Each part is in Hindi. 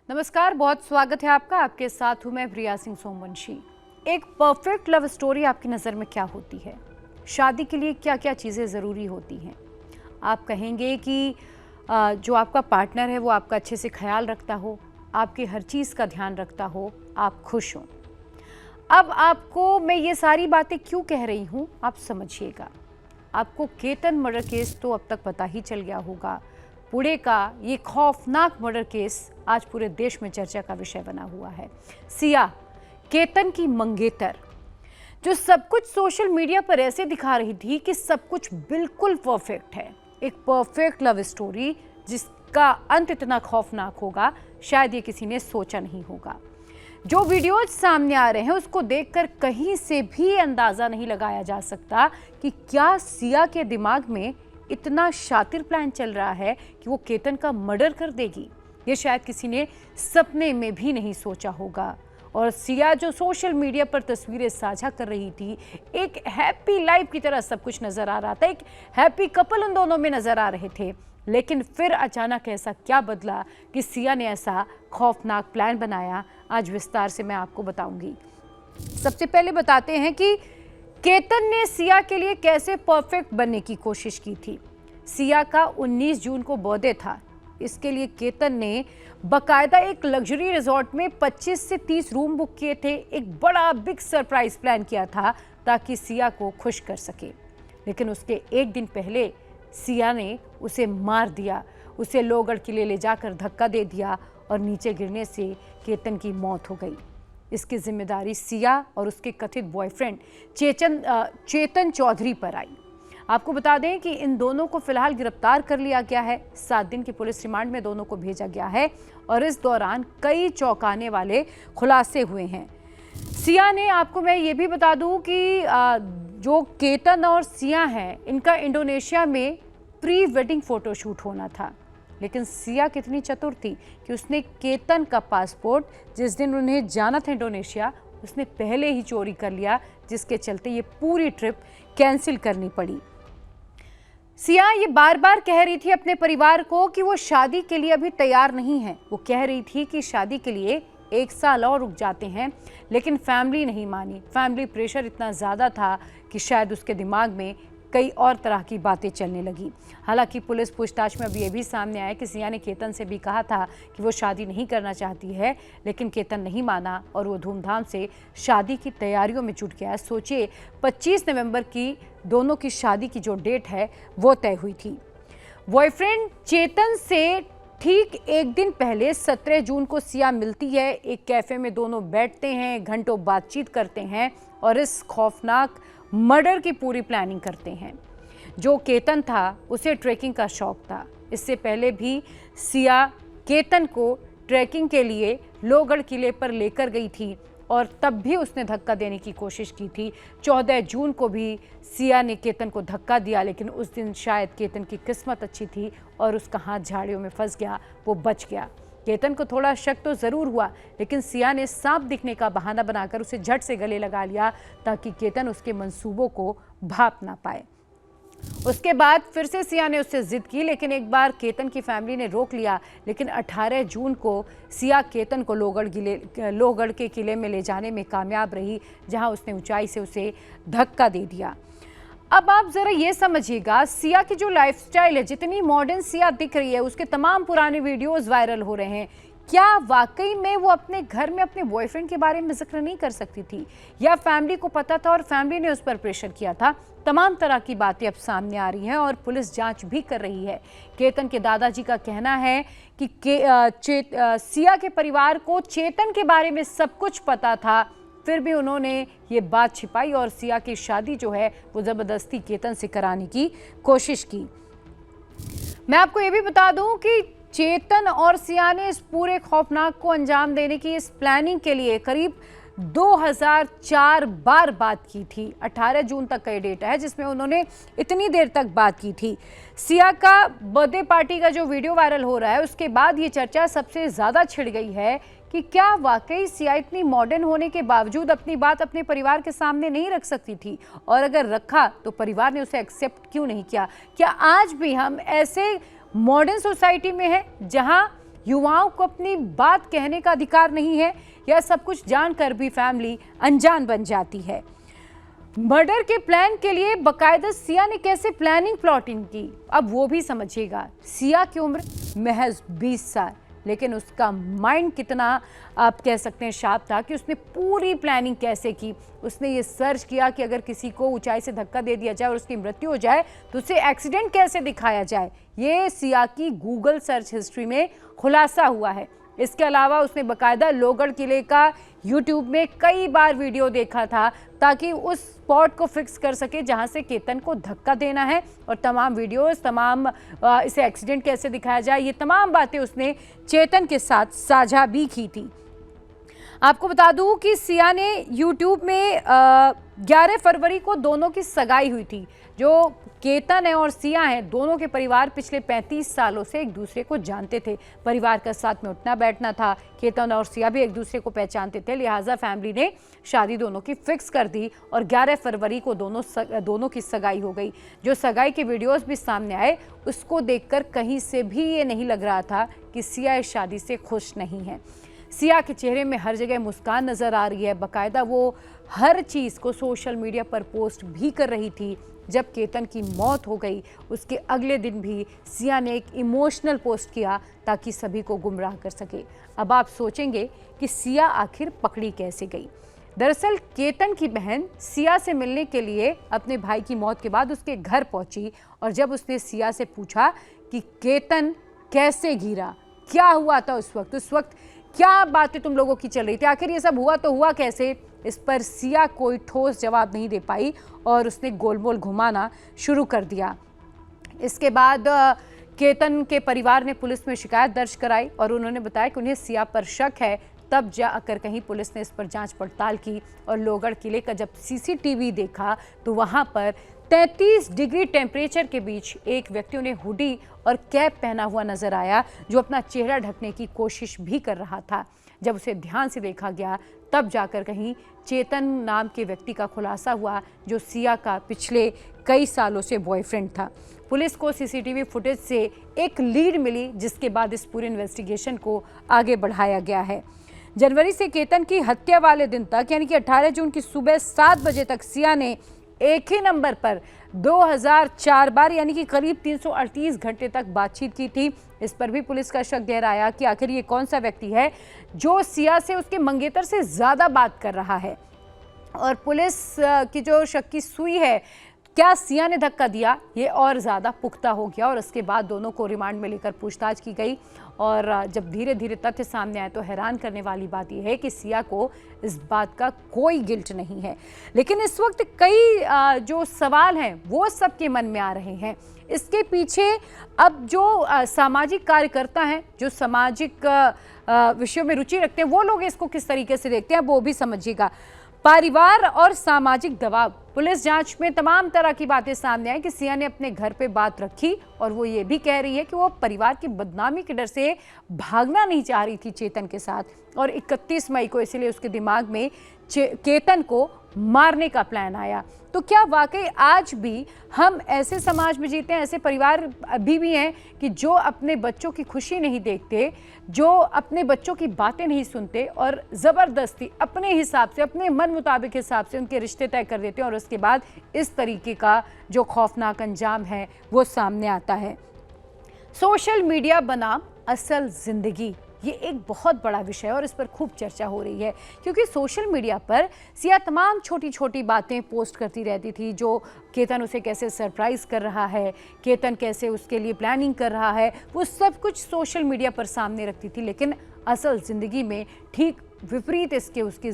नमस्कार, बहुत स्वागत है आपका। आपके साथ हूं मैं प्रिया सिंह सोमवंशी। एक परफेक्ट लव स्टोरी आपकी नज़र में क्या होती है? शादी के लिए क्या क्या चीज़ें ज़रूरी होती हैं? आप कहेंगे कि जो आपका पार्टनर है वो आपका अच्छे से ख्याल रखता हो, आपकी हर चीज़ का ध्यान रखता हो, आप खुश हों। अब आपको मैं ये सारी बातें क्यों कह रही हूँ, आप समझिएगा। आपको केतन मर्डर केस तो अब तक पता ही चल गया होगा। पुणे का ये खौफनाक मर्डर केस आज पूरे देश में चर्चा का विषय बना हुआ है। सिया, केतन की मंगेतर, जो सब कुछ सोशल मीडिया पर ऐसे दिखा रही थी कि सब कुछ बिल्कुल परफेक्ट है, एक परफेक्ट लव स्टोरी जिसका अंत इतना खौफनाक होगा, शायद ये किसी ने सोचा नहीं होगा। जो वीडियोज सामने आ रहे हैं उसको देखकर कहीं से भी अंदाजा नहीं लगाया जा सकता कि क्या सिया के दिमाग में इतना शातिर प्लान चल रहा है कि वो केतन का मर्डर कर देगी। ये शायद किसी ने सपने में भी नहीं सोचा होगा। और सिया जो सोशल मीडिया पर तस्वीरें साझा कर रही थी, एक हैप्पी लाइफ की तरह सब कुछ नजर आ रहा था, एक हैप्पी कपल उन दोनों में नजर आ रहे थे। लेकिन फिर अचानक ऐसा क्या बदला कि सिया ने ऐसा खौफनाक प्लान बनाया, आज विस्तार से मैं आपको बताऊंगी। सबसे पहले बताते हैं कि केतन ने सिया के लिए कैसे परफेक्ट बनने की कोशिश की थी। सिया का 19 जून को बर्थडे था। इसके लिए केतन ने बकायदा एक लग्जरी रिजॉर्ट में 25 से 30 रूम बुक किए थे। एक बड़ा बिग सरप्राइज प्लान किया था ताकि सिया को खुश कर सके। लेकिन उसके एक दिन पहले सिया ने उसे मार दिया। उसे लोहगढ़ किले ले जाकर धक्का दे दिया और नीचे गिरने से केतन की मौत हो गई। इसकी जिम्मेदारी सिया और उसके कथित बॉयफ्रेंड चेतन चौधरी पर आई। आपको बता दें कि इन दोनों को फिलहाल गिरफ्तार कर लिया गया है। 7 दिन की पुलिस रिमांड में दोनों को भेजा गया है और इस दौरान कई चौंकाने वाले खुलासे हुए हैं। सिया ने, आपको मैं ये भी बता दूं कि जो केतन और सिया हैं, इनका इंडोनेशिया में प्री वेडिंग फोटोशूट होना था। लेकिन सिया कितनी चतुर थी कि उसने केतन का पासपोर्ट जिस दिन उन्हें जाना था इंडोनेशिया, उसने पहले ही चोरी कर लिया, जिसके चलते ये पूरी ट्रिप कैंसिल करनी पड़ी। सिया ये बार बार कह रही थी अपने परिवार को कि वो शादी के लिए अभी तैयार नहीं है। वो कह रही थी कि शादी के लिए 1 साल और रुक जाते हैं, लेकिन फैमिली नहीं मानी। फैमिली प्रेशर इतना ज़्यादा था कि शायद उसके दिमाग में कई और तरह की बातें चलने लगी। हालांकि पुलिस पूछताछ में अभी ये भी सामने आया कि सिया ने केतन से भी कहा था कि वो शादी नहीं करना चाहती है, लेकिन केतन नहीं माना और वो धूमधाम से शादी की तैयारियों में जुट गया। सोचिए, 25 नवंबर की दोनों की शादी की जो डेट है वो तय हुई थी। बॉयफ्रेंड चेतन से ठीक एक दिन पहले 17 जून को सिया मिलती है। एक कैफे में दोनों बैठते हैं, घंटों बातचीत करते हैं और इस खौफनाक मर्डर की पूरी प्लानिंग करते हैं। जो केतन था उसे ट्रैकिंग का शौक था। इससे पहले भी सिया केतन को ट्रैकिंग के लिए लोहगढ़ किले पर लेकर गई थी और तब भी उसने धक्का देने की कोशिश की थी। 14 जून को भी सिया ने केतन को धक्का दिया, लेकिन उस दिन शायद केतन की किस्मत अच्छी थी और उसका हाथ झाड़ियों में फंस गया, वो बच गया। केतन को थोड़ा शक तो ज़रूर हुआ, लेकिन सिया ने सांप दिखने का बहाना बनाकर उसे झट से गले लगा लिया ताकि केतन उसके मंसूबों को भाप ना पाए। उसके बाद फिर से सिया ने उससे जिद की, लेकिन एक बार केतन की फैमिली ने रोक लिया। लेकिन 18 जून को सिया केतन को लोहगढ़ के किले में ले जाने में कामयाब रही, जहां उसने ऊंचाई से उसे धक्का दे दिया। अब आप जरा ये समझिएगा, सिया की जो लाइफस्टाइल है, जितनी मॉडर्न सिया दिख रही है, उसके तमाम पुराने वीडियोस वायरल हो रहे हैं। क्या वाकई में वो अपने घर में अपने बॉयफ्रेंड के बारे में जिक्र नहीं कर सकती थी, या फैमिली को पता था और फैमिली ने उस पर प्रेशर किया था? तमाम तरह की बातें अब सामने आ रही हैं और पुलिस जांच भी कर रही है। केतन के दादाजी का कहना है कि सिया के परिवार को चेतन के बारे में सब कुछ पता था, फिर भी उन्होंने ये बात छिपाई और सिया की शादी जो है वो ज़बरदस्ती केतन से कराने की कोशिश की। मैं आपको ये भी बता दूं कि चेतन और सिया ने इस पूरे खौफनाक को अंजाम देने की इस प्लानिंग के लिए करीब 2004 बार बात की थी। 18 जून तक का ये डेटा है जिसमें उन्होंने इतनी देर तक बात की थी। सिया का बर्थडे पार्टी का जो वीडियो वायरल हो रहा है, उसके बाद ये चर्चा सबसे ज़्यादा छिड़ गई है कि क्या वाकई सिया इतनी मॉडर्न होने के बावजूद अपनी बात अपने परिवार के सामने नहीं रख सकती थी, और अगर रखा तो परिवार ने उसे एक्सेप्ट क्यों नहीं किया? क्या आज भी हम ऐसे मॉडर्न सोसाइटी में हैं जहां युवाओं को अपनी बात कहने का अधिकार नहीं है, या सब कुछ जानकर भी फैमिली अनजान बन जाती है? मर्डर के प्लान के लिए बकायदा सिया ने कैसे प्लॉटिंग की, अब वो भी समझिएगा। सिया की उम्र महज 20 साल, लेकिन उसका माइंड कितना, आप कह सकते हैं, शार्प था कि उसने पूरी प्लानिंग कैसे की। उसने ये सर्च किया कि अगर किसी को ऊंचाई से धक्का दे दिया जाए और उसकी मृत्यु हो जाए तो उसे एक्सीडेंट कैसे दिखाया जाए। ये सिया की गूगल सर्च हिस्ट्री में खुलासा हुआ है। इसके अलावा उसने बकायदा लोहगढ़ किले का यूट्यूब में कई बार वीडियो देखा था ताकि उस स्पॉट को फिक्स कर सके जहां से केतन को धक्का देना है, और तमाम वीडियोस, तमाम इसे एक्सीडेंट कैसे दिखाया जाए, ये तमाम बातें उसने चेतन के साथ साझा भी की थी। आपको बता दूं कि सिया ने यूट्यूब में 11 फरवरी को दोनों की सगाई हुई थी। जो केतन है और सिया हैं, दोनों के परिवार पिछले 35 सालों से एक दूसरे को जानते थे। परिवार का साथ में उठना बैठना था। केतन और सिया भी एक दूसरे को पहचानते थे, लिहाजा फैमिली ने शादी दोनों की फिक्स कर दी और 11 फरवरी को दोनों की सगाई हो गई। जो सगाई के वीडियोस भी सामने आए, उसको देखकर कहीं से भी ये नहीं लग रहा था कि सिया इस शादी से खुश नहीं है। सिया के चेहरे में हर जगह मुस्कान नजर आ रही है। बाकायदा वो हर चीज़ को सोशल मीडिया पर पोस्ट भी कर रही थी। जब केतन की मौत हो गई, उसके अगले दिन भी सिया ने एक इमोशनल पोस्ट किया ताकि सभी को गुमराह कर सके। अब आप सोचेंगे कि सिया आखिर पकड़ी कैसे गई। दरअसल केतन की बहन सिया से मिलने के लिए अपने भाई की मौत के बाद उसके घर पहुंची, और जब उसने सिया से पूछा कि केतन कैसे गिरा, क्या हुआ था उस वक्त क्या बातें तुम लोगों की चल रही थी, आखिर ये सब हुआ तो हुआ कैसे, इस पर सिया कोई ठोस जवाब नहीं दे पाई और उसने गोलमोल घुमाना शुरू कर दिया। इसके बाद केतन के परिवार ने पुलिस में शिकायत दर्ज कराई और उन्होंने बताया कि उन्हें सिया पर शक है। तब जाकर कहीं पुलिस ने इस पर जांच पड़ताल की और लोहगढ़ किले का जब सीसीटीवी देखा तो वहां पर 33 डिग्री टेम्परेचर के बीच एक व्यक्ति उन्हें हुडी और कैप पहना हुआ नजर आया, जो अपना चेहरा ढकने की कोशिश भी कर रहा था। जब उसे ध्यान से देखा गया तब जाकर कहीं चेतन नाम के व्यक्ति का खुलासा हुआ, जो सिया का पिछले कई सालों से बॉयफ्रेंड था। पुलिस को सीसीटीवी फुटेज से एक लीड मिली, जिसके बाद इस पूरे इन्वेस्टिगेशन को आगे बढ़ाया गया है। जनवरी से केतन की हत्या वाले दिन तक, यानी कि 18 जून की सुबह 7 बजे तक सिया ने एक ही नंबर पर 2004 बार, यानी कि करीब 338 घंटे तक बातचीत की थी। इस पर भी पुलिस का शक गहराया कि आखिर ये कौन सा व्यक्ति है जो सिया से उसके मंगेतर से ज्यादा बात कर रहा है। और पुलिस की जो शक की सुई है, क्या सिया ने धक्का दिया, ये और ज़्यादा पुख्ता हो गया और उसके बाद दोनों को रिमांड में लेकर पूछताछ की गई। और जब धीरे धीरे तथ्य सामने आए तो हैरान करने वाली बात यह है कि सिया को इस बात का कोई गिल्ट नहीं है। लेकिन इस वक्त कई जो सवाल हैं वो सबके मन में आ रहे हैं। इसके पीछे अब जो सामाजिक कार्यकर्ता हैं, जो सामाजिक विषयों में रुचि रखते हैं, वो लोग इसको किस तरीके से देखते हैं वो भी समझिएगा। परिवार और सामाजिक दबाव, पुलिस जांच में तमाम तरह की बातें सामने आई कि सिया ने अपने घर पे बात रखी और वो ये भी कह रही है कि वो परिवार की बदनामी के डर से भागना नहीं चाह रही थी चेतन के साथ, और 31 मई को इसलिए उसके दिमाग में केतन को मारने का प्लान आया। तो क्या वाकई आज भी हम ऐसे समाज में जीते हैं, ऐसे परिवार अभी भी हैं कि जो अपने बच्चों की खुशी नहीं देखते, जो अपने बच्चों की बातें नहीं सुनते और ज़बरदस्ती अपने हिसाब से, अपने मन मुताबिक हिसाब से उनके रिश्ते तय कर देते हैं, और उसके बाद इस तरीके का जो खौफनाक अंजाम है वो सामने आता है। सोशल मीडिया बनाम असल ज़िंदगी, ये एक बहुत बड़ा विषय है और इस पर खूब चर्चा हो रही है, क्योंकि सोशल मीडिया पर सिया तमाम छोटी छोटी बातें पोस्ट करती रहती थी, जो केतन उसे कैसे सरप्राइज़ कर रहा है, केतन कैसे उसके लिए प्लानिंग कर रहा है, वो सब कुछ सोशल मीडिया पर सामने रखती थी। लेकिन असल ज़िंदगी में ठीक विपरीत इसके उसके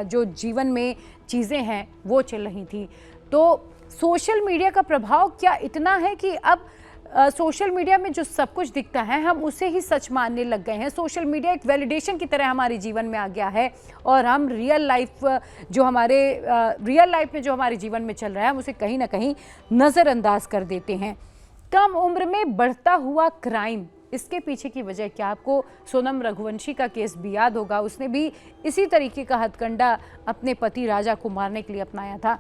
जो जीवन में चीज़ें हैं वो चल रही थी। तो सोशल मीडिया का प्रभाव क्या इतना है कि अब सोशल मीडिया में जो सब कुछ दिखता है हम उसे ही सच मानने लग गए हैं। सोशल मीडिया एक वैलिडेशन की तरह हमारे जीवन में आ गया है और हम रियल लाइफ में जो हमारे जीवन में चल रहा है हम उसे कहीं ना कहीं नज़रअंदाज कर देते हैं। कम उम्र में बढ़ता हुआ क्राइम, इसके पीछे की वजह क्या? आपको सोनम रघुवंशी का केस भी याद होगा, उसने भी इसी तरीके का हथकंडा अपने पति राजा को मारने के लिए अपनाया था।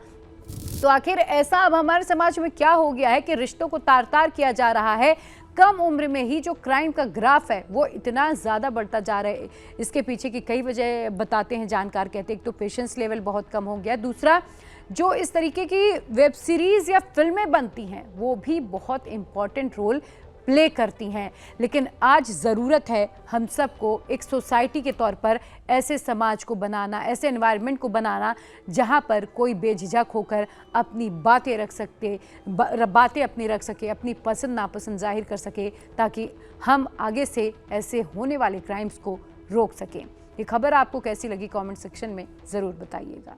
तो आखिर ऐसा अब हमारे समाज में क्या हो गया है कि रिश्तों को तार तार किया जा रहा है, कम उम्र में ही जो क्राइम का ग्राफ है वो इतना ज़्यादा बढ़ता जा रहा है। इसके पीछे की कई वजह बताते हैं जानकार, कहते हैं एक तो पेशेंस लेवल बहुत कम हो गया, दूसरा जो इस तरीके की वेब सीरीज़ या फिल्में बनती हैं वो भी बहुत इम्पॉर्टेंट रोल प्ले करती हैं। लेकिन आज ज़रूरत है हम सबको एक सोसाइटी के तौर पर ऐसे समाज को बनाना, ऐसे एनवायरनमेंट को बनाना जहां पर कोई बेझिझक होकर अपनी बातें रख सके, अपनी पसंद नापसंद जाहिर कर सके, ताकि हम आगे से ऐसे होने वाले क्राइम्स को रोक सकें। ये खबर आपको कैसी लगी कमेंट सेक्शन में ज़रूर बताइएगा।